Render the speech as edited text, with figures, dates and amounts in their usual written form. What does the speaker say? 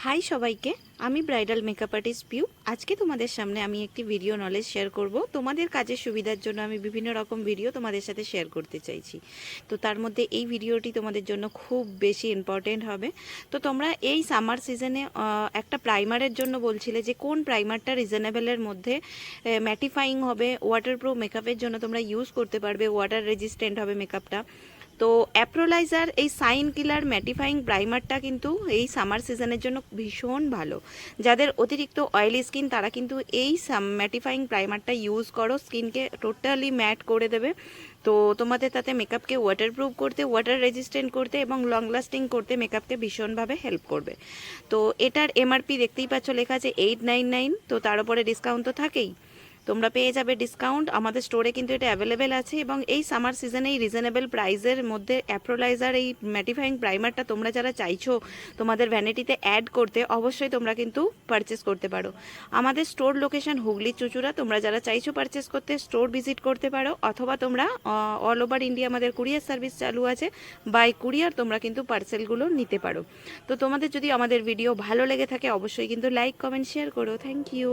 High সবাইকে, আমি bridal makeup artist Piu. আজকে তোমাদের সামনে আমি একটি ভিডিও নলেজ শেয়ার করব। তোমাদের কাজের সুবিধার জন্য আমি বিভিন্ন রকম ভিডিও তোমাদের সাথে শেয়ার করতে চাইছি। তো তার মধ্যে এই ভিডিওটি তোমাদের জন্য খুব বেশি ইম্পর্টেন্ট হবে। তো তোমরা এই সামার সিজনে একটা প্রাইমারের জন্য বলছিলে যে কোন প্রাইমারটা রিজনেবলের মধ্যে ম্যাটিফাইং হবে, ওয়াটারপ্রুফ মেকআপের জন্য তোমরা ইউজ করতে পারবে, ওয়াটার রেজিস্ট্যান্ট হবে মেকআপটা। তো অ্যাপ্রোলাইজার এই সাইন কিলার ম্যাটিফাইং প্রাইমারটা কিন্তু এই সামার সিজনের জন্য ভীষণ ভালো। যাদের অতিরিক্ত অয়েলি স্কিন তারা কিন্তু এই ম্যাটিফাইং প্রাইমারটা ইউজ করো, স্কিনকে টোটালি ম্যাট করে দেবে। তো তোমাদের তাতে মেকআপকে ওয়াটারপ্রুফ করতে, ওয়াটার রেজিস্ট্যান্ট করতে এবং লং লাস্টিং করতে মেকআপকে ভীষণভাবে হেল্প করবে। তো এটার এমআরপি দেখতেই পাচ্ছ লেখা আছে 899। তো তার উপরে ডিসকাউন্ট তো থাকেই, তোমরা পেয়ে যাবে ডিসকাউন্ট। আমাদের স্টোরে কিন্তু এটা অ্যাভেলেবেল আছে এবং এই সামার সিজনে এই রিজনেবল প্রাইসের মধ্যে অ্যাপ্রোলাইজার এই ম্যাটিফাইং প্রাইমারটা তোমরা যারা চাইছো তোমাদের ভ্যানিটিতে অ্যাড করতে, অবশ্যই তোমরা কিন্তু পারচেস করতে পারো। আমাদের স্টোর লোকেশন হুগলি চুঁচুড়া। তোমরা যারা চাইছো পারচেস করতে স্টোর ভিজিট করতে পারো, অথবা তোমরা অল ওভার ইন্ডিয়া আমাদের কুরিয়ার সার্ভিস চালু আছে, বাই কুরিয়ার তোমরা কিন্তু পার্সেলগুলো নিতে পারো। তো তোমাদের যদি আমাদের ভিডিও ভালো লেগে থাকে অবশ্যই কিন্তু লাইক, কমেন্ট, শেয়ার করো। Thank you.